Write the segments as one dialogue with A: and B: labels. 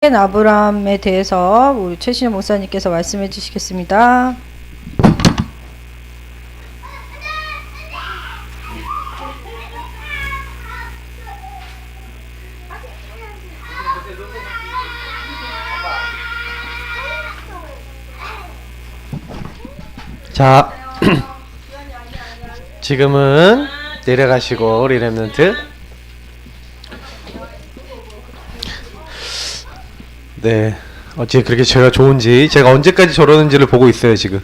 A: 아브라함에 대해서 우리 최신영 목사님께서 말씀해 주시겠습니다.
B: 자, 지금은 내려가시고 우리 랩런트. 네, 어찌 그렇게 제가 좋은지, 제가 언제까지 저러는지를 보고 있어요 지금.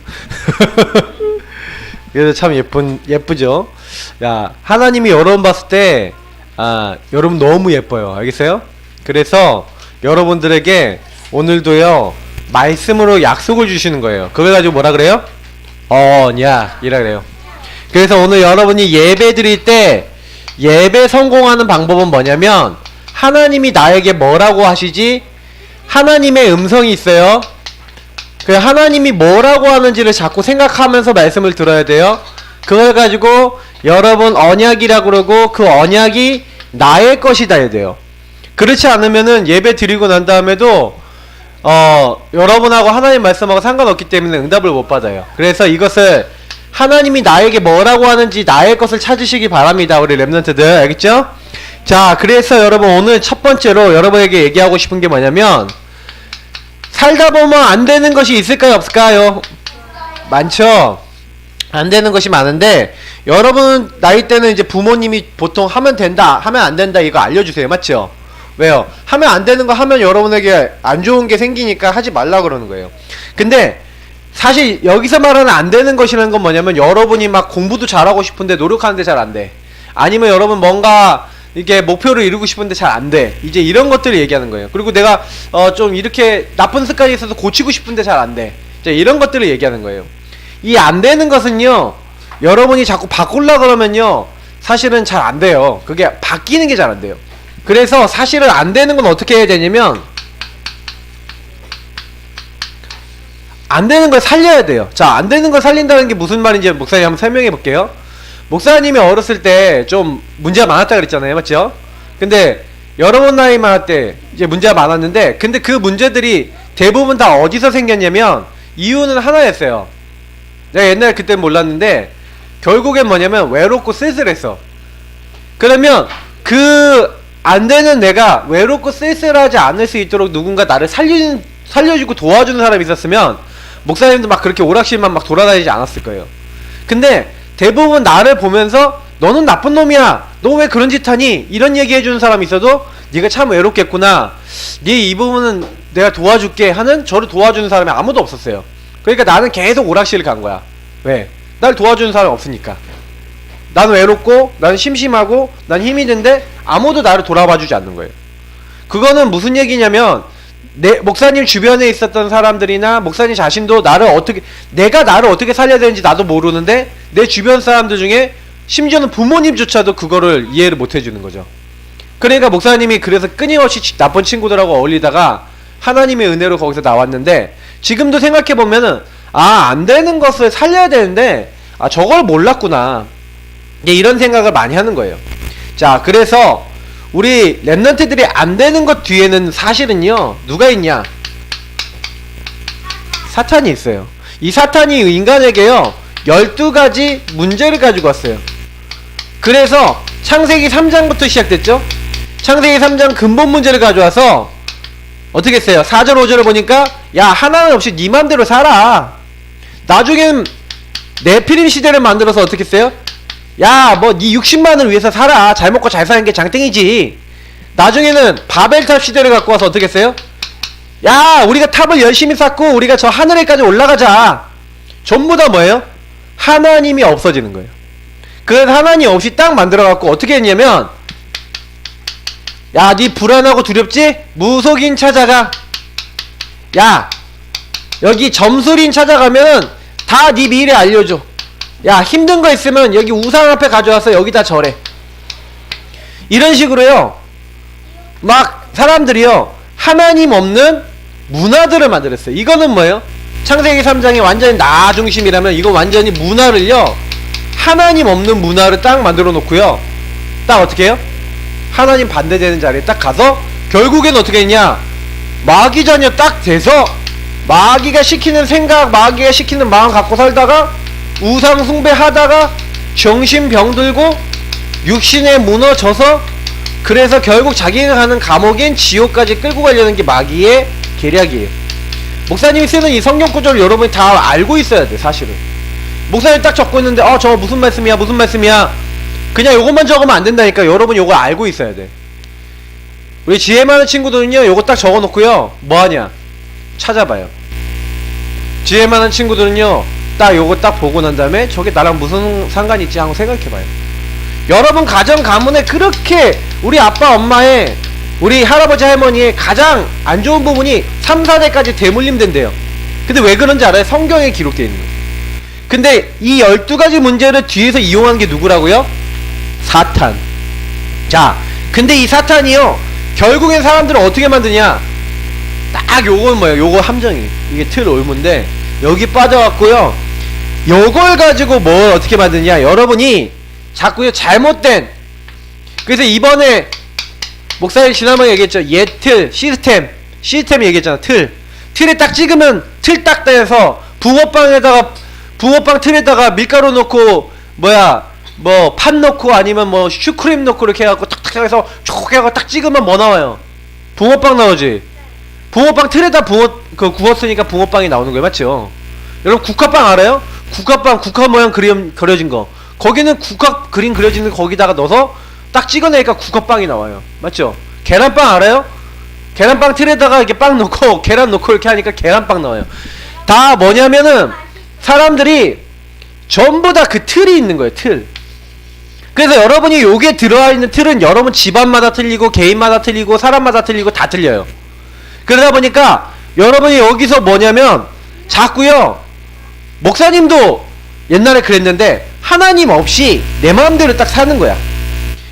B: 그래서 참 예쁘죠. 야, 하나님이 여러분 봤을 때 여러분 너무 예뻐요. 알겠어요? 그래서 여러분들에게 오늘도요 말씀으로 약속을 주시는 거예요. 그걸 가지고 뭐라 그래요? 언약이라 그래요. 그래서 오늘 여러분이 예배 드릴 때 예배 성공하는 방법은 뭐냐면, 하나님이 나에게 뭐라고 하시지? 하나님의 음성이 있어요. 그 하나님이 뭐라고 하는지를 자꾸 생각하면서 말씀을 들어야 돼요. 그걸 가지고 여러분 언약이라고 그러고, 그 언약이 나의 것이다 해야 돼요. 그렇지 않으면은 예배 드리고 난 다음에도 여러분하고 하나님 말씀하고 상관없기 때문에 응답을 못 받아요. 그래서 이것을 하나님이 나에게 뭐라고 하는지 나의 것을 찾으시기 바랍니다. 우리 랩런트들 알겠죠? 자, 그래서 여러분 오늘 첫 번째로 여러분에게 얘기하고 싶은 게 뭐냐면, 살다 보면 안 되는 것이 있을까요 없을까요? 많죠? 안 되는 것이 많은데, 여러분 나이 때는 이제 부모님이 보통 하면 된다 하면 안 된다 이거 알려주세요. 맞죠? 왜요? 하면 안 되는 거 하면 여러분에게 안 좋은 게 생기니까 하지 말라 그러는 거예요. 근데 사실 여기서 말하는 안 되는 것이라는 건 뭐냐면, 여러분이 막 공부도 잘하고 싶은데 노력하는데 잘 안 돼. 아니면 여러분 뭔가 이게 목표를 이루고 싶은데 잘 안 돼. 이제 이런 것들을 얘기하는 거예요. 그리고 내가 좀 이렇게 나쁜 습관이 있어서 고치고 싶은데 잘 안 돼. 이제 이런 것들을 얘기하는 거예요. 이 안 되는 것은요, 여러분이 자꾸 바꾸려 그러면요 사실은 잘 안 돼요. 그게 바뀌는 게 잘 안 돼요. 그래서 사실은 안 되는 건 어떻게 해야 되냐면, 안 되는 걸 살려야 돼요. 자, 안 되는 걸 살린다는 게 무슨 말인지 목사님 한번 설명해 볼게요. 목사님이 어렸을 때 좀 문제가 많았다 그랬잖아요. 맞죠? 근데 여러분 나이 많을 때 이제 문제가 많았는데, 근데 그 문제들이 대부분 다 어디서 생겼냐면, 이유는 하나였어요. 내가 옛날에 그때 몰랐는데 결국엔 뭐냐면 외롭고 쓸쓸했어. 그러면 그 안 되는 내가 외롭고 쓸쓸하지 않을 수 있도록 누군가 나를 살려주고 도와주는 사람이 있었으면 목사님도 막 그렇게 오락실만 막 돌아다니지 않았을 거예요. 근데 대부분 나를 보면서 너는 나쁜 놈이야, 너 왜 그런 짓 하니? 이런 얘기 해주는 사람이 있어도 네가 참 외롭겠구나, 네 이 부분은 내가 도와줄게 하는, 저를 도와주는 사람이 아무도 없었어요. 그러니까 나는 계속 오락실을 간 거야. 왜? 날 도와주는 사람이 없으니까. 난 외롭고 난 심심하고 난 힘이 든데 아무도 나를 돌아봐주지 않는 거예요. 그거는 무슨 얘기냐면, 목사님 주변에 있었던 사람들이나 목사님 자신도 내가 나를 어떻게 살려야 되는지 나도 모르는데, 내 주변 사람들 중에 심지어는 부모님조차도 그거를 이해를 못 해주는 거죠. 그러니까 목사님이 그래서 끊임없이 나쁜 친구들하고 어울리다가 하나님의 은혜로 거기서 나왔는데, 지금도 생각해보면은 안 되는 것을 살려야 되는데 저걸 몰랐구나, 이런 생각을 많이 하는 거예요. 자, 그래서 우리 랩런트들이 안 되는 것 뒤에는 사실은요 누가 있냐? 사탄이 있어요. 이 사탄이 인간에게요 12가지 문제를 가지고 왔어요. 그래서 창세기 3장부터 시작됐죠. 창세기 3장 근본 문제를 가져와서 어떻게 했어요? 4절 5절을 보니까, 야, 하나는 없이 네 맘대로 살아. 나중엔 네피림 시대를 만들어서 어떻게 했어요? 야, 뭐 네 60만을 위해서 살아. 잘 먹고 잘 사는 게 장땡이지. 나중에는 바벨탑 시대를 갖고 와서 어떻게 했어요? 야, 우리가 탑을 열심히 쌓고 우리가 저 하늘에까지 올라가자. 전부 다 뭐예요? 하나님이 없어지는 거예요. 그래서 하나님 없이 딱 만들어갖고 어떻게 했냐면, 야, 니 불안하고 두렵지? 무속인 찾아가. 야, 여기 점술인 찾아가면 다 니 미래 알려줘. 야, 힘든 거 있으면 여기 우상 앞에 가져와서 여기다 절해. 이런 식으로요 막 사람들이요 하나님 없는 문화들을 만들었어요. 이거는 뭐예요? 창세기 3장이 완전히 나 중심이라면, 이거 완전히 문화를요 하나님 없는 문화를 딱 만들어 놓고요, 딱 어떻게 해요? 하나님 반대되는 자리에 딱 가서 결국엔 어떻게 했냐? 마귀 자녀 딱 돼서 마귀가 시키는 생각, 마귀가 시키는 마음 갖고 살다가 우상 숭배하다가 정신병 들고 육신에 무너져서 그래서 결국 자기가 가는 감옥인 지옥까지 끌고 가려는 게 마귀의 계략이에요. 목사님이 쓰는 이 성경 구절을 여러분이 다 알고 있어야 돼. 사실은 목사님 딱 적고 있는데 저거 무슨 말씀이야 무슨 말씀이야 그냥 요것만 적으면 안 된다니까. 여러분 요거 알고 있어야 돼. 우리 지혜 많은 친구들은요 요거 딱 적어놓고요 뭐하냐 찾아봐요. 지혜 많은 친구들은요 딱 요거 딱 보고 난 다음에 저게 나랑 무슨 상관이 있지 하고 생각해봐요. 여러분 가정 가문에 그렇게 우리 아빠 엄마의 우리 할아버지 할머니의 가장 안 좋은 부분이 3, 4대까지 대물림된대요. 근데 왜 그런지 알아요? 성경에 기록되어 있는 거예요. 근데 이 12가지 문제를 뒤에서 이용한 게 누구라고요? 사탄. 자, 근데 이 사탄이요 결국엔 사람들을 어떻게 만드냐, 딱 요건 뭐예요? 요거 함정이 이게 틀 올문데 여기 빠져갖고요 요걸 가지고 뭘 어떻게 만드냐, 여러분이 자꾸요 잘못된, 그래서 이번에 목사님 지난번에 얘기했죠. 예틀 시스템 얘기했잖아. 틀에 딱 찍으면 틀 딱 떼서 붕어빵 틀에다가 밀가루 넣고 뭐 팥 넣고 아니면 뭐 슈크림 넣고 이렇게 해갖고 탁탁 해서 촉 해갖고 딱 찍으면 뭐 나와요? 붕어빵 나오지. 붕어빵 틀에다 구웠으니까 붕어빵이 나오는 거예요. 맞죠? 여러분 국화빵 알아요? 국화 모양 그려진 거, 거기는 국화 그림 그려지는 거기다가 넣어서 딱 찍어내니까 국화빵이 나와요. 맞죠? 계란빵 알아요? 계란빵 틀에다가 이렇게 빵 넣고 계란 넣고 이렇게 하니까 계란빵 나와요. 다 뭐냐면은 사람들이 전부 다 그 틀이 있는 거예요. 틀. 그래서 여러분이 요게 들어와 있는 틀은 여러분 집안마다 틀리고 개인마다 틀리고 사람마다 틀리고 다 틀려요. 그러다 보니까 여러분이 여기서 뭐냐면 자꾸요, 목사님도 옛날에 그랬는데 하나님 없이 내 마음대로 딱 사는 거야.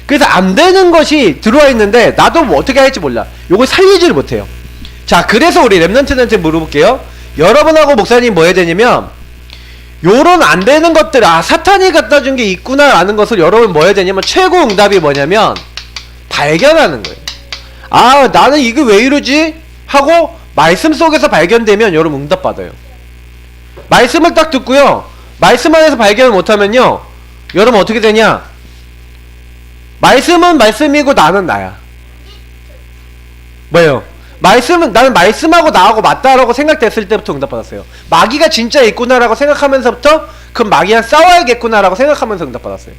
B: 그래서 안 되는 것이 들어와 있는데 나도 뭐 어떻게 할지 몰라. 요걸 살리지를 못해요. 자, 그래서 우리 랩런트한테 물어볼게요. 여러분하고 목사님 뭐 해야 되냐면 요런 안 되는 것들, 사탄이 갖다 준 게 있구나 라는 것을 여러분 뭐 해야 되냐면 최고 응답이 뭐냐면 발견하는 거예요. 나는 이게 왜 이러지? 하고 말씀 속에서 발견되면 여러분 응답 받아요. 말씀을 딱 듣고요, 말씀 안에서 발견을 못하면요 여러분 어떻게 되냐, 말씀은 말씀이고 나는 나야. 뭐예요? 나는 말씀하고 나하고 맞다라고 생각됐을 때부터 응답 받았어요. 마귀가 진짜 있구나라고 생각하면서부터 그럼 마귀랑 싸워야겠구나라고 생각하면서 응답 받았어요.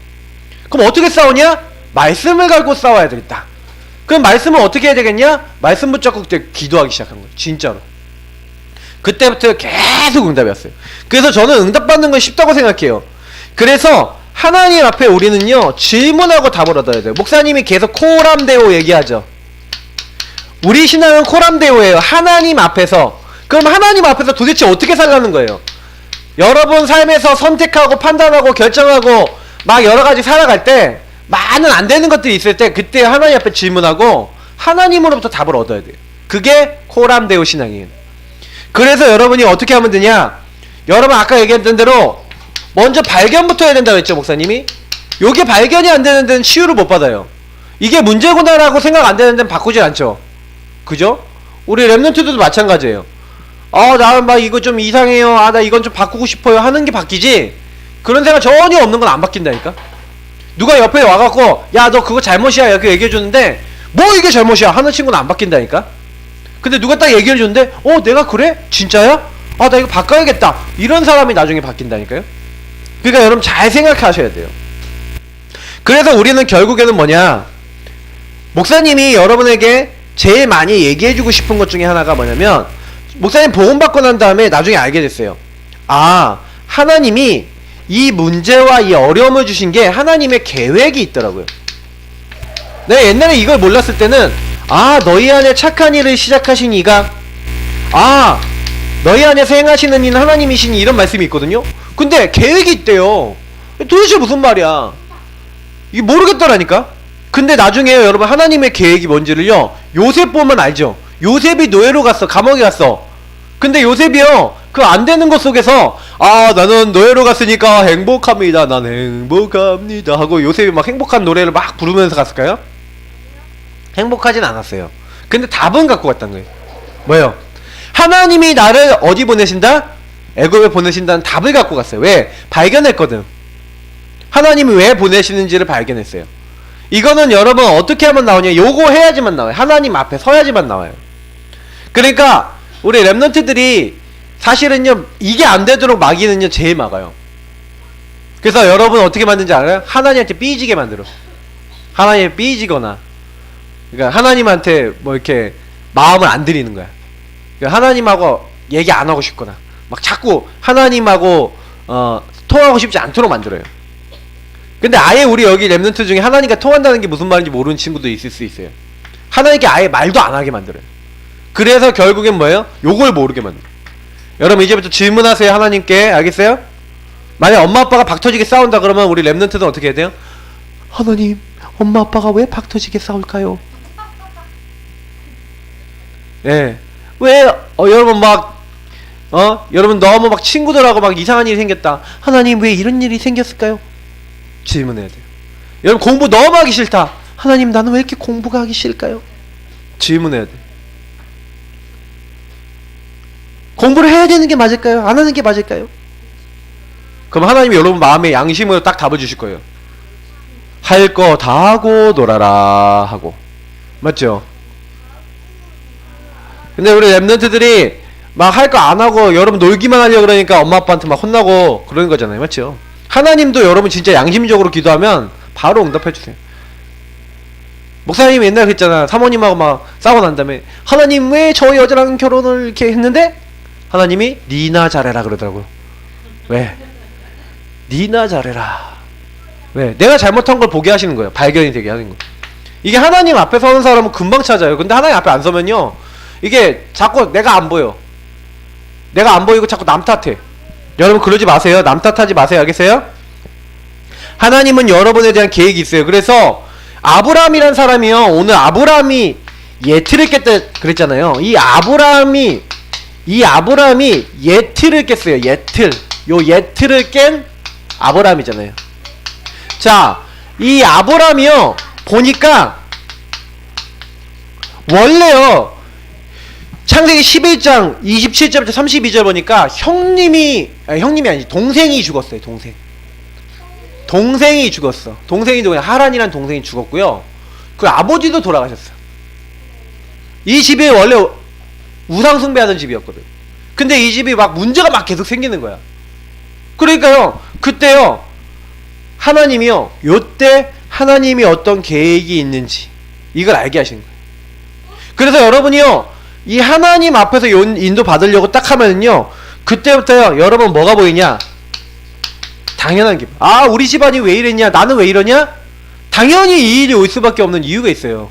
B: 그럼 어떻게 싸우냐? 말씀을 갖고 싸워야 되겠다. 그럼 말씀은 어떻게 해야 되겠냐? 말씀 붙잡고 그때 기도하기 시작한 거예요. 진짜로. 그때부터 계속 응답이었어요. 그래서 저는 응답 받는 건 쉽다고 생각해요. 그래서 하나님 앞에 우리는요 질문하고 답을 얻어야 돼요. 목사님이 계속 코람데오 얘기하죠. 우리 신앙은 코람데오예요. 하나님 앞에서. 그럼 하나님 앞에서 도대체 어떻게 살라는 거예요? 여러분 삶에서 선택하고 판단하고 결정하고 막 여러가지 살아갈 때 많은 안 되는 것들이 있을 때 그때 하나님 앞에 질문하고 하나님으로부터 답을 얻어야 돼요. 그게 코람데오 신앙이에요. 그래서 여러분이 어떻게 하면 되냐, 여러분 아까 얘기했던 대로 먼저 발견부터 해야 된다고 했죠. 목사님이 요게 발견이 안 되는 데는 치유를 못 받아요. 이게 문제구나라고 생각 안 되는 데는 바꾸질 않죠. 그죠? 우리 랩런트들도 마찬가지예요. 나 막 이거 좀 이상해요, 나 이건 좀 바꾸고 싶어요 하는 게 바뀌지, 그런 생각 전혀 없는 건 안 바뀐다니까. 누가 옆에 와갖고 야 너 그거 잘못이야 이렇게 얘기해주는데 뭐 이게 잘못이야 하는 친구는 안 바뀐다니까. 근데 누가 딱 얘기해주는데 내가 그래? 진짜야? 나 이거 바꿔야겠다, 이런 사람이 나중에 바뀐다니까요. 그러니까 여러분 잘 생각하셔야 돼요. 그래서 우리는 결국에는 뭐냐, 목사님이 여러분에게 제일 많이 얘기해주고 싶은 것 중에 하나가 뭐냐면, 목사님 복음 받고 난 다음에 나중에 알게 됐어요. 하나님이 이 문제와 이 어려움을 주신 게 하나님의 계획이 있더라고요. 내가 옛날에 이걸 몰랐을 때는 너희 안에 착한 일을 시작하신 이가 너희 안에서 행하시는 이는 하나님이시니, 이런 말씀이 있거든요. 근데 계획이 있대요. 도대체 무슨 말이야, 이게 모르겠더라니까. 근데 나중에 여러분 하나님의 계획이 뭔지를요 요셉 보면 알죠. 요셉이 노예로 갔어, 감옥에 갔어. 근데 요셉이요 그 안 되는 것 속에서 나는 노예로 갔으니까 행복합니다, 난 행복합니다 하고 요셉이 막 행복한 노래를 막 부르면서 갔을까요? 행복하진 않았어요. 근데 답은 갖고 갔단 거예요. 뭐예요? 하나님이 나를 어디 보내신다? 애굽에 보내신다는 답을 갖고 갔어요. 왜? 발견했거든. 하나님이 왜 보내시는지를 발견했어요. 이거는 여러분 어떻게 하면 나오냐? 요거 해야지만 나와요. 하나님 앞에 서야지만 나와요. 그러니까 우리 랩런트들이 사실은요, 이게 안 되도록 막이는요 제일 막아요. 그래서 여러분 어떻게 만드는지 알아요? 하나님한테 삐지게 만들어. 하나님에 삐지거나, 그러니까 하나님한테 뭐 이렇게 마음을 안 들이는 거야. 그러니까 하나님하고 얘기 안 하고 싶거나, 막 자꾸 하나님하고 통하고 싶지 않도록 만들어요. 근데 아예 우리 여기 랩런트 중에 하나님과 통한다는 게 무슨 말인지 모르는 친구도 있을 수 있어요. 하나님께 아예 말도 안 하게 만들어요. 그래서 결국엔 뭐예요? 요걸 모르게 만들어요. 여러분 이제부터 질문하세요. 하나님께. 알겠어요? 만약 엄마 아빠가 박터지게 싸운다 그러면 우리 랩런트는 어떻게 해야 돼요? 하나님, 엄마 아빠가 왜 박터지게 싸울까요? 예. 왜 여러분 막 여러분 너무 막 친구들하고 막 이상한 일이 생겼다. 하나님 왜 이런 일이 생겼을까요? 질문해야 돼요. 여러분 공부 너무 하기 싫다. 하나님 나는 왜 이렇게 공부가 하기 싫을까요? 질문해야 돼. 공부를 해야 되는 게 맞을까요? 안 하는 게 맞을까요? 그럼 하나님이 여러분 마음에 양심으로 딱 답을 주실 거예요. 할 거 다 하고 놀아라 하고. 맞죠? 근데 우리 랩런트들이 막 할 거 안 하고 여러분 놀기만 하려고 그러니까 엄마 아빠한테 막 혼나고 그러는 거잖아요. 맞죠? 하나님도 여러분 진짜 양심적으로 기도하면 바로 응답해 주세요. 목사님이 옛날에 그랬잖아. 사모님하고 막 싸우고 난 다음에 하나님 왜 저 여자랑 결혼을 이렇게 했는데? 하나님이 니나 잘해라 그러더라고요. 왜? 니나 잘해라. 왜? 내가 잘못한 걸 보게 하시는 거예요. 발견이 되게 하는 거예요. 이게 하나님 앞에 서는 사람은 금방 찾아요. 근데 하나님 앞에 안 서면요, 이게 자꾸 내가 안 보여. 내가 안 보이고 자꾸 남 탓해. 여러분 그러지 마세요. 남 탓하지 마세요. 알겠어요? 하나님은 여러분에 대한 계획이 있어요. 그래서 아브라함이란 사람이요, 오늘 아브라함이 예틀을 깼다 그랬잖아요. 이 아브라함이 예틀을 깼어요. 예틀. 요 예틀을 깬 아브라함이잖아요. 자, 이 아브라함이요 보니까 원래요 창세기 11장 27절부터 32절 보니까 형님이 아니지 동생이 죽었어요. 동생이 죽었어. 동생이 누구냐? 하란이란 동생이 죽었고요. 그 아버지도 돌아가셨어. 이 집이 원래 우상 숭배하던 집이었거든. 근데 이 집이 막 문제가 막 계속 생기는 거야. 그러니까요, 그때요 하나님이요, 요때 하나님이 어떤 계획이 있는지 이걸 알게 하시는 거예요. 그래서 여러분이요, 이 하나님 앞에서 인도 받으려고 딱 하면은요, 그때부터요 여러분 뭐가 보이냐? 당연한 기분. 아, 우리 집안이 왜 이랬냐? 나는 왜 이러냐? 당연히 이 일이 올 수밖에 없는 이유가 있어요.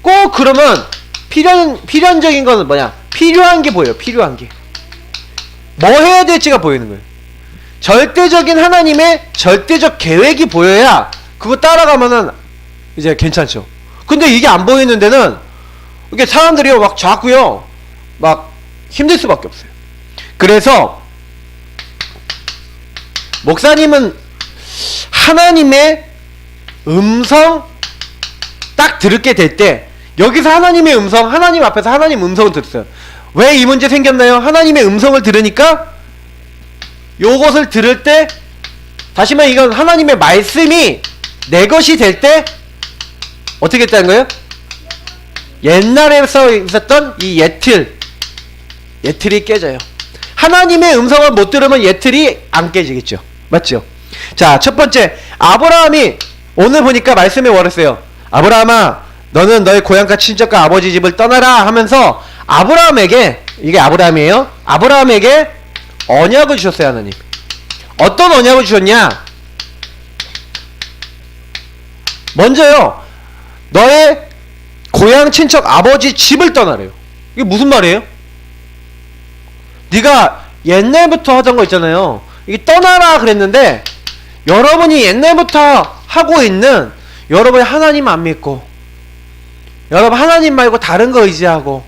B: 꼭 그러면 필연적인 거는 뭐냐? 필요한 게 보여요. 필요한 게. 뭐 해야 될지가 보이는 거예요. 절대적인 하나님의 절대적 계획이 보여야 그거 따라가면은 이제 괜찮죠. 근데 이게 안 보이는 데는 이게 사람들이요 막 자꾸요 막 힘들 수밖에 없어요. 그래서 목사님은 하나님의 음성 딱 들게 될 때, 여기서 하나님의 음성, 하나님 앞에서 하나님 음성을 들었어요. 왜 이 문제 생겼나요? 하나님의 음성을 들으니까 요것을 들을 때, 다시 말해 이건 하나님의 말씀이 내 것이 될 때 어떻게 했다는 거예요? 옛날에 있었던 이 예틀이 깨져요. 하나님의 음성을 못 들으면 예틀이 안 깨지겠죠. 맞죠? 자, 첫 번째, 아브라함이 오늘 보니까 말씀에 월했어요. 아브라함아, 너는 너의 고향과 친척과 아버지 집을 떠나라 하면서 아브라함에게, 이게 아브라함이에요, 아브라함에게 언약을 주셨어요. 하나님 어떤 언약을 주셨냐? 먼저요, 너의 고향 친척 아버지 집을 떠나래요. 이게 무슨 말이에요? 네가 옛날부터 하던 거 있잖아요. 이게 떠나라 그랬는데, 여러분이 옛날부터 하고 있는, 여러분이 하나님 안 믿고, 여러분 하나님 말고 다른 거 의지하고,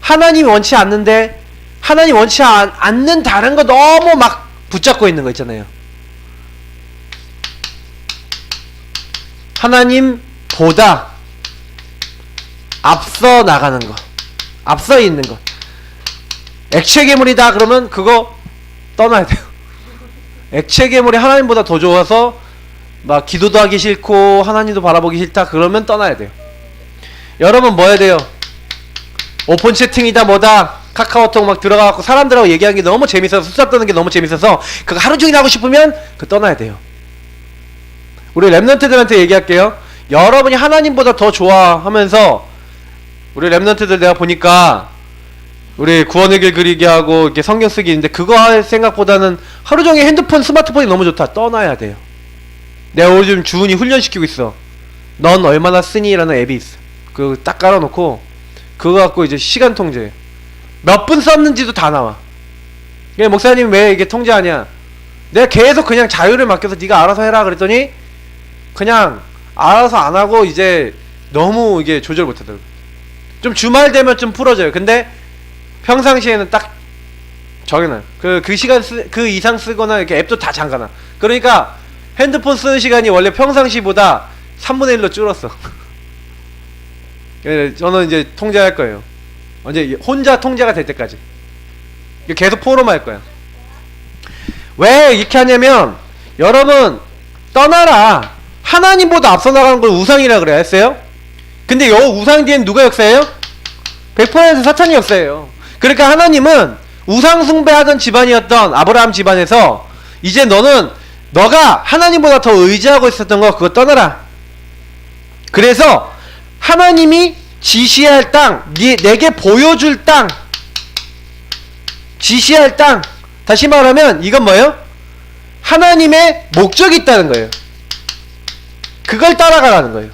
B: 하나님이 원치 않는데 하나님 원치 않는 다른 거 너무 막 붙잡고 있는 거 있잖아요. 하나님보다 앞서 나가는 거. 앞서 있는 것. 액체 괴물이다 그러면 그거 떠나야 돼요. 액체 괴물이 하나님보다 더 좋아서 막 기도도 하기 싫고 하나님도 바라보기 싫다 그러면 떠나야 돼요. 여러분 뭐 해야 돼요? 오픈 채팅이다 뭐다 카카오톡 막 들어가갖고 사람들하고 얘기하는 게 너무 재밌어서 수다 떠는 게 너무 재밌어서 그거 하루 종일 하고 싶으면 그 떠나야 돼요. 우리 랩런트들한테 얘기할게요. 여러분이 하나님보다 더 좋아하면서 우리 랩런트들 내가 보니까 우리 구원의 길 그리기 하고 이렇게 성경 쓰기 있는데 그거 할 생각보다는 하루 종일 핸드폰 스마트폰이 너무 좋다. 떠나야 돼요. 내가 요즘 주은이 훈련시키고 있어. 넌 얼마나 쓰니? 라는 앱이 있어. 그거 딱 깔아놓고 그거 갖고 이제 시간 통제 몇 분 썼는지도 다 나와. 목사님 왜 이게 통제하냐? 내가 계속 그냥 자유를 맡겨서 네가 알아서 해라 그랬더니 그냥 알아서 안 하고 이제 너무 이게 조절 못하더라고. 좀 주말 되면 좀 풀어져요. 근데 평상시에는 딱 정해놔요. 그 시간 그 이상 쓰거나 이렇게 앱도 다 잠가놔. 그러니까 핸드폰 쓰는 시간이 원래 평상시보다 3분의 1로 줄었어. 저는 이제 통제할 거예요. 언제 혼자 통제가 될 때까지 계속 포럼할 거야. 왜 이렇게 하냐면 여러분 떠나라. 하나님보다 앞서 나가는 걸 우상이라 그래 했어요? 근데 요 우상 뒤엔 누가 역사예요? 100% 사탄이 역사예요. 그러니까 하나님은 우상 숭배하던 집안이었던 아브라함 집안에서 이제 너가 하나님보다 더 의지하고 있었던 거 그거 떠나라. 그래서 하나님이 지시할 땅, 내게 보여줄 땅, 지시할 땅. 다시 말하면 이건 뭐예요? 하나님의 목적이 있다는 거예요. 그걸 따라가라는 거예요.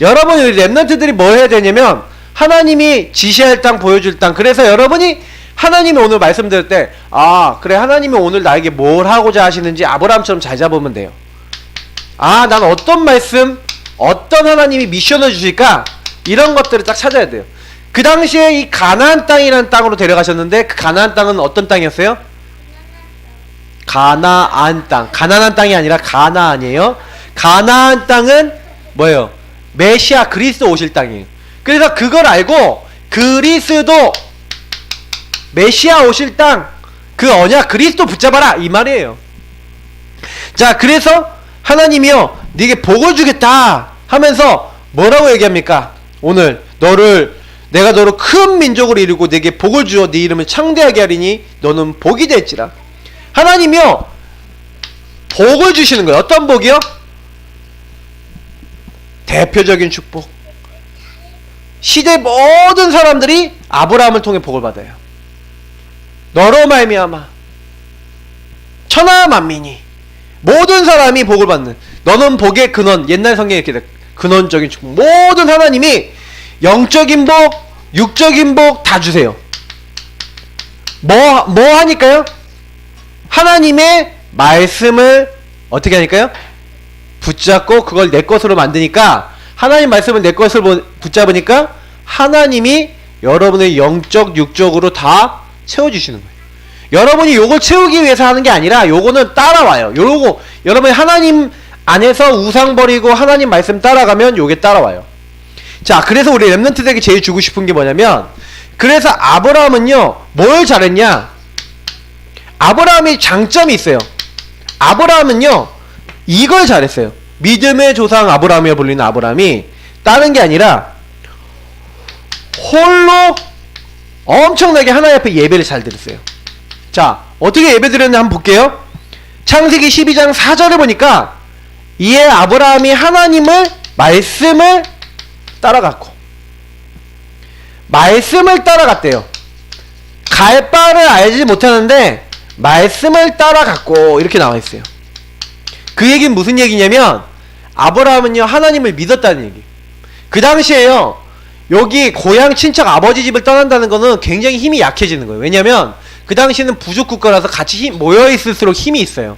B: 여러분 랩런트들이 뭘 해야 되냐면 하나님이 지시할 땅, 보여줄 땅. 그래서 여러분이 하나님이 오늘 말씀드릴 때 아 그래 하나님이 오늘 나에게 뭘 하고자 하시는지 아브라함처럼 잘 잡으면 돼요. 아 난 어떤 말씀 어떤 하나님이 미션을 주실까 이런 것들을 딱 찾아야 돼요. 그 당시에 이 가나안 땅이라는 땅으로 데려가셨는데 그 가나안 땅은 어떤 땅이었어요? 가나안 땅. 가나안 땅이 아니라 가나안이에요. 가나안 땅은 뭐예요? 메시아 그리스도 오실 땅이에요. 그래서 그걸 알고 그리스도 메시아 오실 땅 그 언약 그리스도 붙잡아라 이 말이에요. 자 그래서 하나님이요 네게 복을 주겠다 하면서 뭐라고 얘기합니까? 오늘 내가 너를 큰 민족으로 이루고 네게 복을 주어 네 이름을 창대하게 하리니 너는 복이 될지라. 하나님이요 복을 주시는 거예요. 어떤 복이요? 대표적인 축복. 시대 모든 사람들이 아브라함을 통해 복을 받아요. 너로 말미암아 천하 만민이 모든 사람이 복을 받는 너는 복의 근원. 옛날 성경에 이렇게 돼. 근원적인 축복. 모든 하나님이 영적인 복 육적인 복 다 주세요. 뭐 하니까요? 하나님의 말씀을 어떻게 하니까요? 붙잡고 그걸 내 것으로 만드니까 하나님 말씀을 내 것으로 붙잡으니까 하나님이 여러분의 영적 육적으로 다 채워주시는 거예요. 여러분이 요걸 채우기 위해서 하는 게 아니라 요거는 따라와요. 요거 여러분이 하나님 안에서 우상 버리고 하나님 말씀 따라가면 요게 따라와요. 자 그래서 우리 랩런트들에게 제일 주고 싶은 게 뭐냐면 그래서 아브라함은요 뭘 잘했냐. 아브라함이 장점이 있어요. 아브라함은요 이걸 잘했어요. 믿음의 조상 아브라함이라 불리는 아브라함이 다른 게 아니라 홀로 엄청나게 하나님 앞에 예배를 잘 드렸어요. 자 어떻게 예배 드렸는지 한번 볼게요. 창세기 12장 4절을 보니까 이에 아브라함이 하나님을 말씀을 따라갔대요. 갈 바를 알지 못하는데 말씀을 따라갔고 이렇게 나와있어요. 그 얘기는 무슨 얘기냐면 아브라함은요 하나님을 믿었다는 얘기. 그 당시에요 여기 고향 친척 아버지 집을 떠난다는 거는 굉장히 힘이 약해지는 거예요. 왜냐면 그 당시에는 부족 국가라서 같이 모여있을수록 힘이 있어요.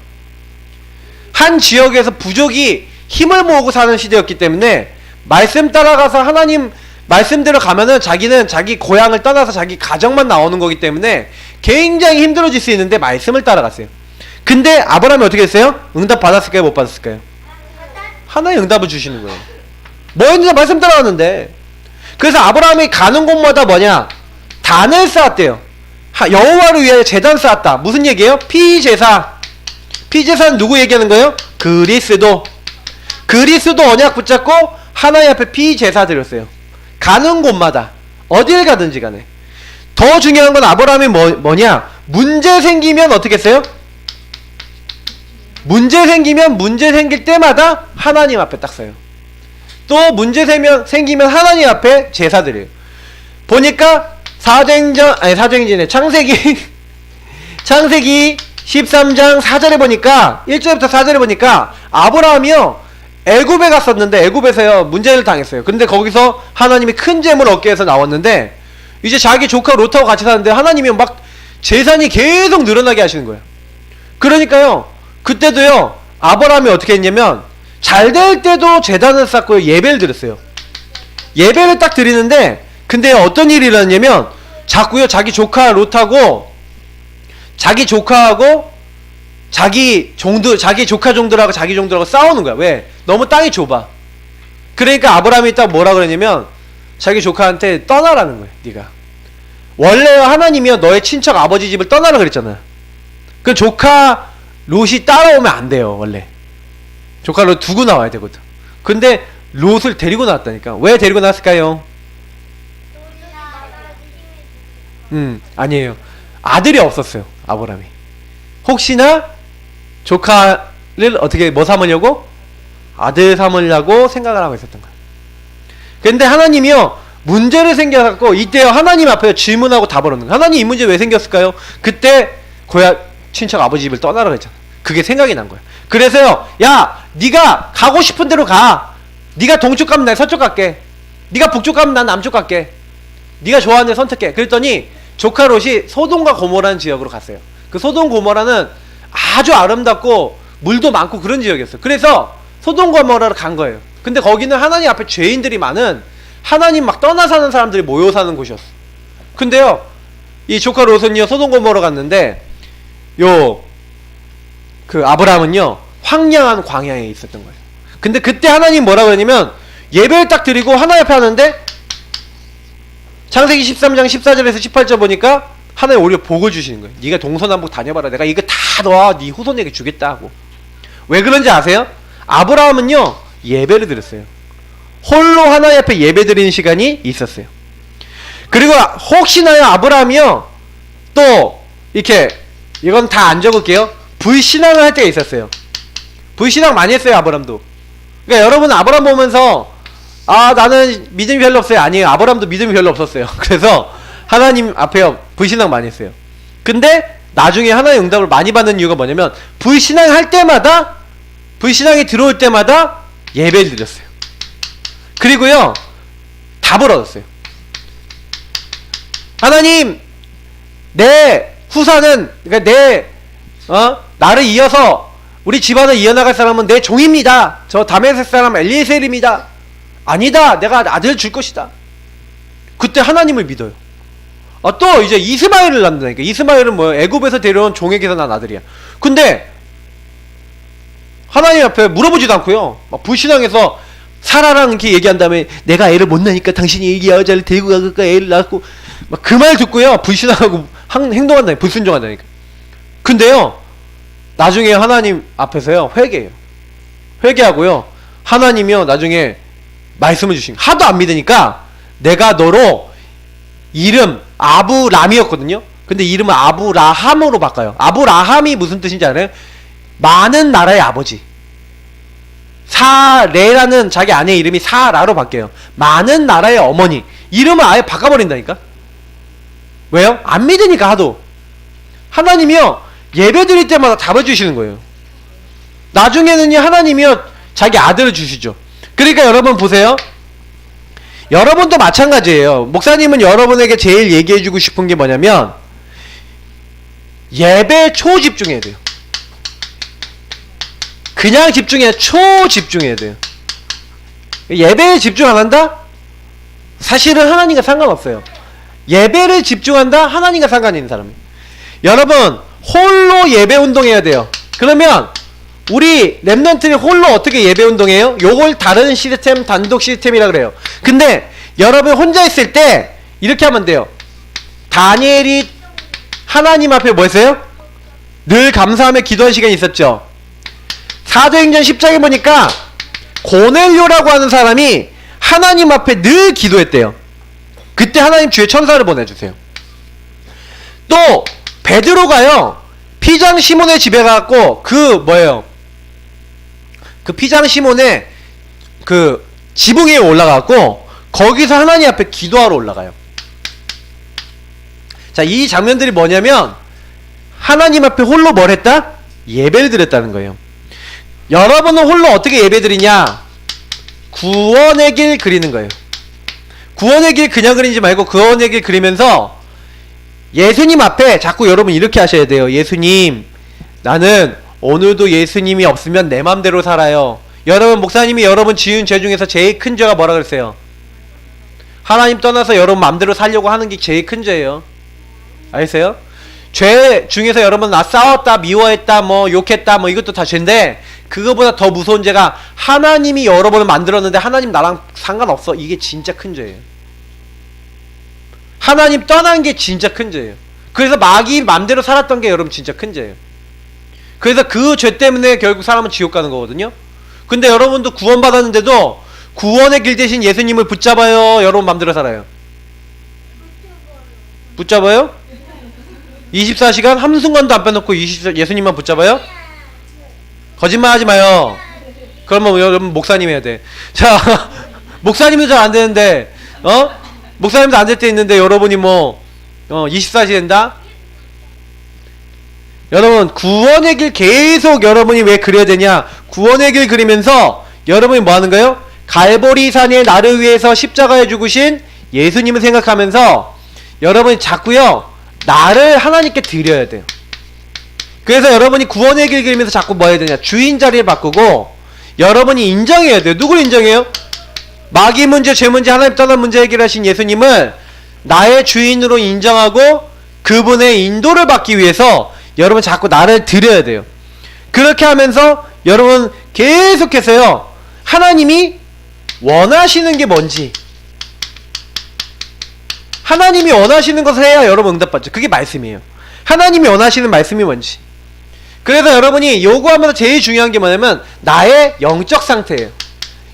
B: 한 지역에서 부족이 힘을 모으고 사는 시대였기 때문에 말씀 따라가서 하나님 말씀대로 가면은 자기는 자기 고향을 떠나서 자기 가정만 나오는 거기 때문에 굉장히 힘들어질 수 있는데 말씀을 따라갔어요. 근데 아브라함이 어떻게 했어요? 응답 받았을까요? 못 받았을까요? 하나의 응답을 주시는 거예요. 뭐였는지 말씀 따라갔는데. 그래서 아브라함이 가는 곳마다 뭐냐? 단을 쌓았대요. 여호와를 위하여 제단 쌓았다. 무슨 얘기예요? 피제사. 피제사는 누구 얘기하는 거예요? 그리스도. 그리스도 언약 붙잡고 하나님 앞에 피제사 드렸어요. 가는 곳마다 어딜 가든지 간에. 더 중요한 건 아브라함이 뭐냐? 문제 생기면 어떻게 했어요? 문제 생길 때마다 하나님 앞에 딱 서요. 또 문제 생기면 하나님 앞에 제사 드려요. 보니까 창세기 13장 4절에 보니까 1절부터 4절에 보니까 아브라함이요 애굽에 갔었는데 애굽에서요 문제를 당했어요. 근데 거기서 하나님이 큰 재물 얻게 해서 나왔는데 이제 자기 조카 롯하고 같이 사는데 하나님이 막 재산이 계속 늘어나게 하시는 거예요. 그러니까요 그때도요 아브라함이 어떻게 했냐면 잘 될 때도 제단을 쌓고 예배를 드렸어요. 예배를 딱 드리는데 근데 어떤 일이 일어났냐면 자꾸요 자기 조카 롯하고 자기 조카하고 자기 조카 종들하고 자기 종들하고 싸우는 거야. 왜? 너무 땅이 좁아. 그러니까 아브라함이 딱 뭐라 그러냐면 자기 조카한테 떠나라는 거야. 네가 원래 하나님이요 너의 친척 아버지 집을 떠나라 그랬잖아. 그 조카 롯이 따라오면 안 돼요. 원래 조카 롯 두고 나와야 되거든. 근데 롯을 데리고 나왔다니까. 왜 데리고 나왔을까요? 아니에요. 아들이 없었어요. 아브라함이. 혹시나 조카를 어떻게 뭐 삼으려고? 아들 삼으려고 생각을 하고 있었던 거예요. 근데 하나님이요 문제를 생겨갖고 이때요 하나님 앞에 질문하고 답을 얻는 거예요. 하나님 이 문제 왜 생겼을까요? 그때 친척 아버지 집을 떠나라 그랬잖아. 그게 생각이 난 거야. 그래서요 야 네가 가고 싶은 대로 가. 네가 동쪽 가면 난 서쪽 갈게. 네가 북쪽 가면 난 남쪽 갈게. 네가 좋아하는 데 선택해. 그랬더니 조카 롯이 소돔과 고모라는 지역으로 갔어요. 그 소돔 고모라는 아주 아름답고 물도 많고 그런 지역이었어요. 그래서 소돔 고모라로 간 거예요. 근데 거기는 하나님 앞에 죄인들이 많은 하나님 막 떠나 사는 사람들이 모여 사는 곳이었어. 근데요 이 조카 롯은요 소돔 고모로 갔는데 그 아브라함은요 황량한 광야에 있었던 거예요. 근데 그때 하나님 뭐라고 했냐면 예배를 딱 드리고 하나님 앞에 하는데 창세기 13장 14절에서 18절 보니까 하나님 오히려 복을 주시는 거예요. 네가 동서남북 다녀봐라. 내가 이거 다 너와 네 후손에게 주겠다 하고. 왜 그런지 아세요? 아브라함은요 예배를 드렸어요. 홀로 하나님 앞에 예배 드리는 시간이 있었어요. 그리고 혹시나요 아브라함이요 또 이렇게 이건 다 안 적을게요. 불신앙을 할 때가 있었어요. 불신앙 많이 했어요 아브라함도. 그러니까 여러분 아브라함 보면서 나는 믿음이 별로 없어요. 아니에요. 아브라함도 믿음이 별로 없었어요. 그래서 하나님 앞에 불신앙 많이 했어요. 근데 나중에 하나의 응답을 많이 받는 이유가 뭐냐면 불신앙 할 때마다 불신앙이 들어올 때마다 예배를 드렸어요. 그리고요 답을 얻었어요. 하나님 내 후사는 그러니까 나를 이어서 우리 집안을 이어나갈 사람은 내 종입니다. 저 다메섹 사람 엘리에셀입니다. 아니다. 내가 아들을 줄 것이다. 그때 하나님을 믿어요. 또 이제 이스마엘을 낳는다니까. 이스마엘은 뭐예요? 애굽에서 데려온 종에게서 난 아들이야. 근데 하나님 앞에 물어보지도 않고요. 막 불신앙해서 사라랑 이렇게 얘기한 다음에 내가 애를 못 낳으니까 당신이 이 여자를 데리고 가니까 애를 낳고 막 그 말 듣고요. 불신앙하고 행동한다니까. 불순종한다니까. 근데요. 나중에 하나님 앞에서요. 회개하고요. 하나님이요. 나중에 말씀을 주신 하도 안 믿으니까 내가 너로 이름 아브람이었거든요. 근데 이름을 아브라함으로 바꿔요. 아브라함이 무슨 뜻인지 알아요? 많은 나라의 아버지. 사레라는 자기 아내의 이름이 사라로 바뀌어요. 많은 나라의 어머니. 이름을 아예 바꿔버린다니까. 왜요? 안 믿으니까 하도. 하나님이요 예배 드릴 때마다 답을 주시는 거예요. 나중에는요 하나님이요 자기 아들을 주시죠. 그러니까 여러분 보세요. 여러분도 마찬가지예요. 목사님은 여러분에게 제일 얘기해주고 싶은 게 뭐냐면 예배에 초집중해야 돼요. 그냥 집중해야 초집중해야 돼요. 예배에 집중 안 한다? 사실은 하나님과 상관없어요. 예배를 집중한다? 하나님과 상관이 있는 사람이에요. 여러분 홀로 예배 운동해야 돼요. 그러면 우리 랩런트는 홀로 어떻게 예배 운동해요? 요걸 다른 시스템, 단독 시스템이라 그래요. 근데 여러분 혼자 있을 때 이렇게 하면 돼요. 다니엘이 하나님 앞에 뭐 했어요? 늘 감사하며 기도한 시간이 있었죠. 사도행전 10장에 보니까 고넬료라고 하는 사람이 하나님 앞에 늘 기도했대요. 그때 하나님 주의 천사를 보내주세요. 또 베드로가요, 피장 시몬의 집에 가고 그 피장 시몬의 그 지붕 위에 올라가고 거기서 하나님 앞에 기도하러 올라가요. 자, 이 장면들이 뭐냐면 하나님 앞에 홀로 뭘 했다? 예배를 드렸다는 거예요. 여러분은 홀로 어떻게 예배 드리냐? 구원의 길 그리는 거예요. 구원의 길 그냥 그리지 말고 구원의 길 그리면서 예수님 앞에 자꾸 여러분 이렇게 하셔야 돼요. 예수님, 나는 오늘도 예수님이 없으면 내 맘대로 살아요. 여러분, 목사님이 여러분 지은 죄 중에서 제일 큰 죄가 뭐라 그랬어요? 하나님 떠나서 여러분 맘대로 살려고 하는 게 제일 큰 죄예요. 알겠어요? 죄 중에서 여러분 나 싸웠다, 미워했다, 뭐 욕했다, 뭐 이것도 다 죄인데 그거보다 더 무서운 죄가 하나님이 여러분을 만들었는데 하나님 나랑 상관없어. 이게 진짜 큰 죄예요. 하나님 떠난 게 진짜 큰 죄예요. 그래서 마귀 맘대로 살았던 게 여러분 진짜 큰 죄예요. 그래서 그 죄 때문에 결국 사람은 지옥 가는 거거든요. 근데 여러분도 구원받았는데도 구원의 길 대신 예수님을 붙잡아요, 여러분 맘대로 살아요? 붙잡아요? 24시간 한순간도 안 빼놓고 예수님만 붙잡아요? 거짓말 하지 마요. 그러면 여러분 목사님 해야 돼. 자, 목사님도 잘 안 되는데, 목사님도 안 될 때 있는데 여러분이 24시 된다? 여러분, 구원의 길 계속 여러분이 왜 그려야 되냐? 구원의 길 그리면서 여러분이 뭐 하는 거예요? 갈보리산에 나를 위해서 십자가에 죽으신 예수님을 생각하면서 여러분이 자꾸요, 나를 하나님께 드려야 돼요. 그래서 여러분이 구원의 길 그리면서 자꾸 뭐 해야 되냐? 주인 자리를 바꾸고 여러분이 인정해야 돼요. 누구를 인정해요? 마귀 문제, 죄 문제, 하나님 떠난 문제 해결하신 예수님을 나의 주인으로 인정하고 그분의 인도를 받기 위해서 여러분 자꾸 나를 드려야 돼요. 그렇게 하면서 여러분 계속해서요, 하나님이 원하시는 게 뭔지, 하나님이 원하시는 것을 해야 여러분 응답받죠. 그게 말씀이에요. 하나님이 원하시는 말씀이 뭔지. 그래서 여러분이 요구하면서 제일 중요한 게 뭐냐면 나의 영적 상태예요.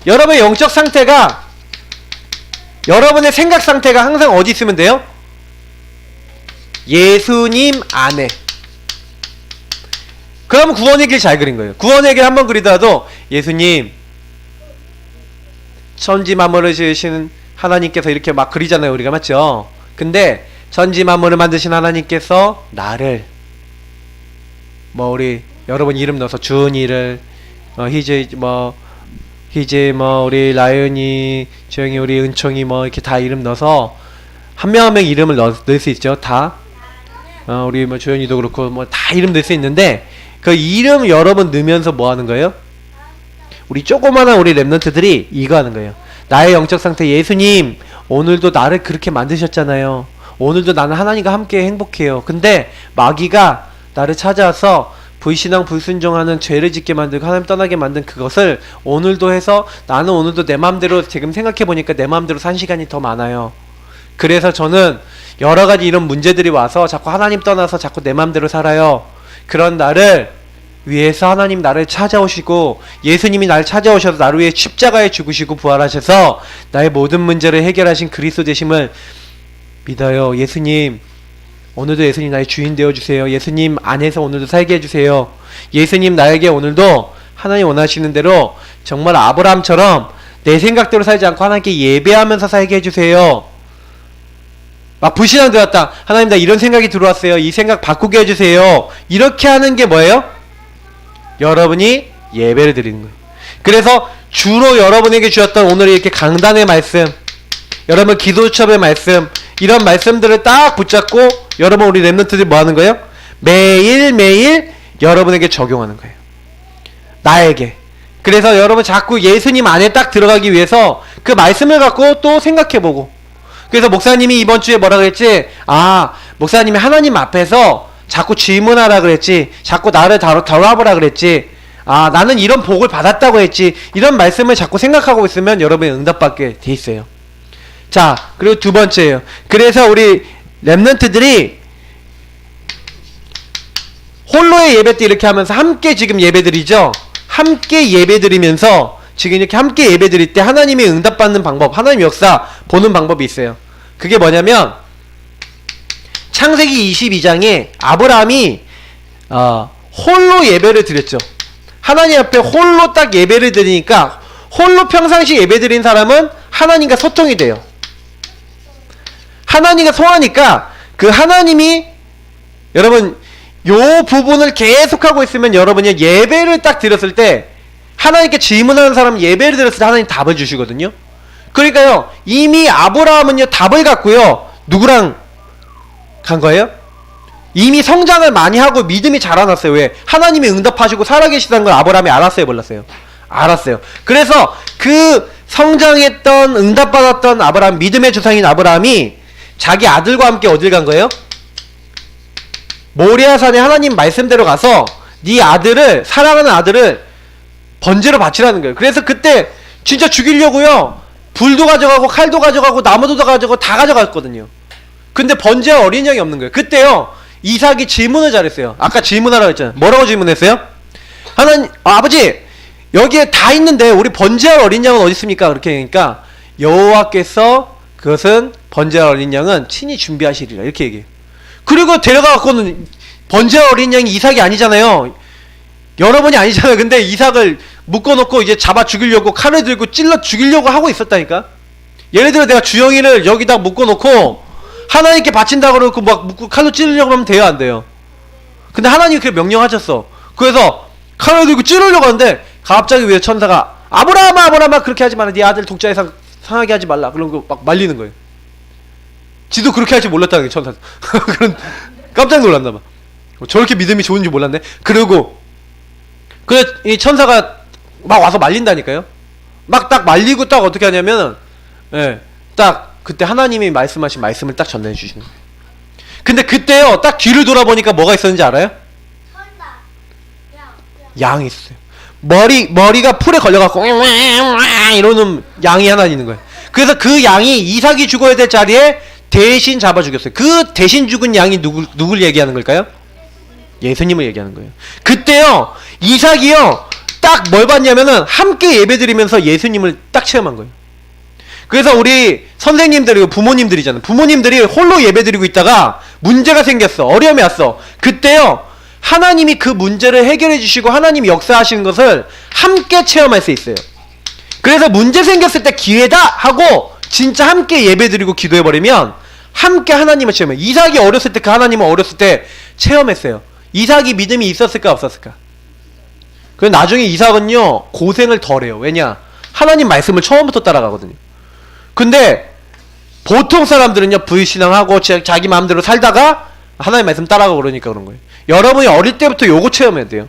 B: 여러분의 영적 상태가, 여러분의 생각 상태가 항상 어디 있으면 돼요? 예수님 안에. 그러면 구원의 길 잘 그린 거예요. 구원의 길 한번 그리더라도 예수님, 천지 만물을 지으시는 하나님께서 이렇게 막 그리잖아요, 우리가. 맞죠? 근데 천지 만물을 만드신 하나님께서 나를 우리 여러분 이름 넣어서 준이를, 희재 우리 라연이, 주영이, 우리 은총이 이렇게 다 이름 넣어서 한 명 한 명 이름을 넣을 수 있죠. 다. 우리 주영이도 그렇고 다 이름 넣을 수 있는데 그 이름 여러분 넣으면서 뭐 하는 거예요? 우리 조그마한 우리 랩런트들이 이거 하는 거예요. 나의 영적 상태, 예수님 오늘도 나를 그렇게 만드셨잖아요. 오늘도 나는 하나님과 함께 행복해요. 근데 마귀가 나를 찾아와서 불신앙 불순종하는 죄를 짓게 만들고 하나님 떠나게 만든 그것을 오늘도 해서 나는 오늘도 내 마음대로, 지금 생각해보니까 내 마음대로 산 시간이 더 많아요. 그래서 저는 여러가지 이런 문제들이 와서 자꾸 하나님 떠나서 자꾸 내 마음대로 살아요. 그런 나를 위해서 하나님 나를 찾아오시고 예수님이 나를 찾아오셔서 나를 위해 십자가에 죽으시고 부활하셔서 나의 모든 문제를 해결하신 그리스도 되심을 믿어요. 예수님, 오늘도 예수님 나의 주인 되어주세요. 예수님 안에서 오늘도 살게 해주세요. 예수님 나에게 오늘도 하나님 원하시는 대로 정말 아브라함처럼 내 생각대로 살지 않고 하나님께 예배하면서 살게 해주세요. 막 불신앙 들었다. 하나님 나 이런 생각이 들어왔어요. 이 생각 바꾸게 해주세요. 이렇게 하는 게 뭐예요? 여러분이 예배를 드리는 거예요. 그래서 주로 여러분에게 주었던 오늘 이렇게 강단의 말씀, 여러분 기도첩의 말씀, 이런 말씀들을 딱 붙잡고 여러분 우리 랩런트들이 뭐 하는 거예요? 매일매일 여러분에게 적용하는 거예요. 나에게. 그래서 여러분 자꾸 예수님 안에 딱 들어가기 위해서 그 말씀을 갖고 또 생각해보고. 그래서 목사님이 이번 주에 뭐라 그랬지? 목사님이 하나님 앞에서 자꾸 질문하라 그랬지. 자꾸 나를 다뤄보라 그랬지. 나는 이런 복을 받았다고 했지. 이런 말씀을 자꾸 생각하고 있으면 여러분이 응답받게 돼 있어요. 자, 그리고 두 번째예요. 그래서 우리 랩런트들이 홀로의 예배 때 이렇게 하면서 함께 지금 예배드리죠. 함께 예배드리면서 지금 이렇게 함께 예배드릴 때 하나님의 응답받는 방법, 하나님 역사 보는 방법이 있어요. 그게 뭐냐면 창세기 22장에 아브라함이 홀로 예배를 드렸죠. 하나님 앞에 홀로 딱 예배를 드리니까 홀로 평상시 예배 드린 사람은 하나님과 소통이 돼요. 하나님과 통하니까 그 하나님이 여러분 요 부분을 계속하고 있으면 여러분이 예배를 딱 드렸을 때 하나님께 질문하는 사람은 예배를 드렸을 때 하나님 답을 주시거든요. 그러니까요 이미 아브라함은요 답을 갖고요 누구랑 간 거예요? 이미 성장을 많이 하고 믿음이 자라났어요. 왜? 하나님이 응답하시고 살아계시다는 걸 아브라함이 알았어요? 몰랐어요? 알았어요. 그래서 그 성장했던 응답받았던 아브라함, 믿음의 조상인 아브라함이 자기 아들과 함께 어딜 간 거예요? 모리아산에 하나님 말씀대로 가서 네 아들을, 사랑하는 아들을 번제로 바치라는 거예요. 그래서 그때 진짜 죽이려고요 불도 가져가고 칼도 가져가고 나무도 가져가고 다 가져갔거든요. 근데 번제와 어린 양이 없는 거예요. 그때요 이삭이 질문을 잘했어요. 아까 질문하라고 했잖아요. 뭐라고 질문했어요? 하나님, 아버지 여기에 다 있는데 우리 번제할 어린 양은 어디 있습니까? 그렇게 하니까 여호와께서 그것은 번제할 어린 양은 친히 준비하시리라 이렇게 얘기해요. 그리고 데려가갖고는 번제할 어린 양이 이삭이 아니잖아요. 여러분이 아니잖아요. 근데 이삭을 묶어놓고 이제 잡아 죽이려고 칼을 들고 찔러 죽이려고 하고 있었다니까. 예를 들어 내가 주영이를 여기다 묶어놓고 하나님께 바친다고 그러고 막 묶고 칼로 찌르려고 하면 돼요? 안 돼요? 근데 하나님이 그렇게 명령하셨어. 그래서 칼을 들고 찌르려고 하는데 갑자기 왜 천사가 아브라함아 그렇게 하지 마라. 네 아들 독자의 상하게 하지 말라. 그런 거 막 말리는 거예요. 지도 그렇게 할 줄 몰랐다는 게 천사. 그런 깜짝 놀랐나 봐. 저렇게 믿음이 좋은지 몰랐네. 그리고 그래 이 천사가 막 와서 말린다니까요. 막 딱 말리고 딱 어떻게 하냐면 딱 그때 하나님이 말씀하신 말씀을 딱 전해 주시는 거예요. 근데 그때요 딱 뒤를 돌아보니까 뭐가 있었는지 알아요? 양이 있어요. 머리가 풀에 걸려갖고 이러는 양이 하나 있는 거예요. 그래서 그 양이 이삭이 죽어야 될 자리에 대신 잡아 죽였어요. 그 대신 죽은 양이 누굴 얘기하는 걸까요? 예수님을 얘기하는 거예요. 그때요 이삭이요 딱 뭘 봤냐면은 함께 예배드리면서 예수님을 딱 체험한 거예요. 그래서 우리 선생님들이고 부모님들이잖아요. 부모님들이 홀로 예배드리고 있다가 문제가 생겼어. 어려움이 왔어. 그때요 하나님이 그 문제를 해결해 주시고 하나님이 역사하시는 것을 함께 체험할 수 있어요. 그래서 문제 생겼을 때 기회다 하고 진짜 함께 예배드리고 기도해버리면 함께 하나님을 체험해요. 이삭이 어렸을 때 그 하나님을 어렸을 때 체험했어요. 이삭이 믿음이 있었을까 없었을까? 그래서 나중에 이삭은요 고생을 덜 해요. 왜냐? 하나님 말씀을 처음부터 따라가거든요. 근데 보통 사람들은요 불신앙하고 자기 마음대로 살다가 하나님 말씀 따라가고 그러니까 그런 거예요. 여러분이 어릴 때부터 요거 체험해야 돼요.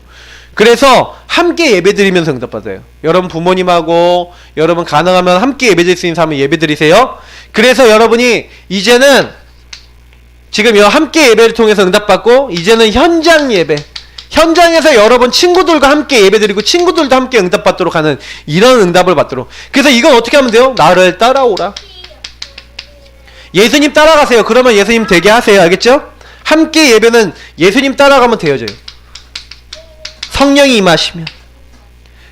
B: 그래서 함께 예배드리면서 응답받아요. 여러분 부모님하고 여러분 가능하면 함께 예배드릴 수 있는 사람은 예배드리세요. 그래서 여러분이 이제는 지금 함께 예배를 통해서 응답받고 이제는 현장 예배, 현장에서 여러분 친구들과 함께 예배드리고 친구들도 함께 응답받도록 하는 이런 응답을 받도록. 그래서 이건 어떻게 하면 돼요? 나를 따라오라. 예수님 따라가세요. 그러면 예수님 되게 하세요. 알겠죠? 함께 예배는 예수님 따라가면 되어져요. 성령이 임하시면.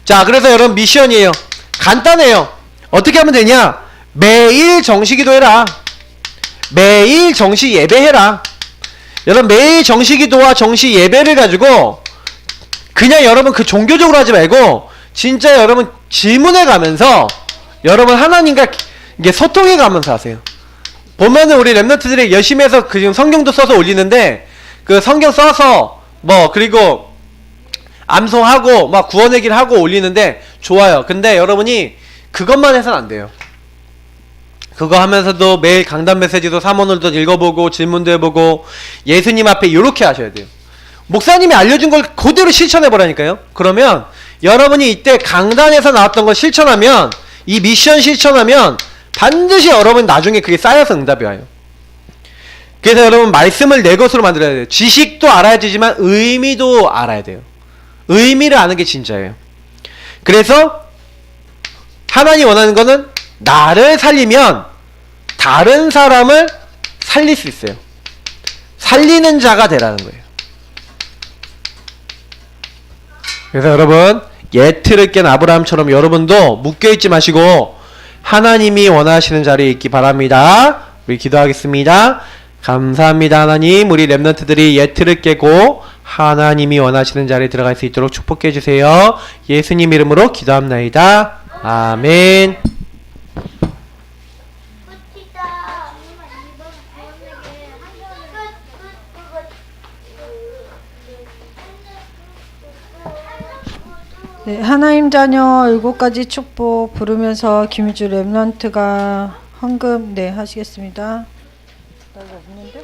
B: 자, 그래서 여러분 미션이에요. 간단해요. 어떻게 하면 되냐? 매일 정시기도해라. 매일 정시 예배해라. 여러분 매일 정시기도와 정시 예배를 가지고 그냥 여러분 그 종교적으로 하지 말고 진짜 여러분 질문해 가면서 여러분 하나님과 이게 소통해 가면서 하세요. 보면은 우리 랩런트들이 열심히 해서 그 지금 성경도 써서 올리는데 그 성경 써서 뭐 그리고 암송하고 막 구원의 길 하고 올리는데 좋아요. 근데 여러분이 그것만 해서는 안 돼요. 그거 하면서도 매일 강단 메시지도 사모늘도 읽어보고 질문도 해보고 예수님 앞에 이렇게 하셔야 돼요. 목사님이 알려준 걸 그대로 실천해보라니까요. 그러면 여러분이 이때 강단에서 나왔던 걸 실천하면 이 미션 실천하면 반드시 여러분 나중에 그게 쌓여서 응답이 와요. 그래서 여러분 말씀을 내 것으로 만들어야 돼요. 지식도 알아야 되지만 의미도 알아야 돼요. 의미를 아는 게 진짜예요. 그래서 하나님 원하는 거는 나를 살리면 다른 사람을 살릴 수 있어요. 살리는 자가 되라는 거예요. 그래서 여러분, 예틀을 깬 아브라함처럼 여러분도 묶여있지 마시고 하나님이 원하시는 자리에 있기 바랍니다. 우리 기도하겠습니다. 감사합니다. 하나님, 우리 렘넌트들이 예틀을 깨고 하나님이 원하시는 자리에 들어갈 수 있도록 축복해 주세요. 예수님 이름으로 기도합나이다. 아멘.
A: 네, 하나님 자녀 7가지 축복 부르면서 김희주 렘넌트가 헌금 네 하시겠습니다. 나 이거 없는데?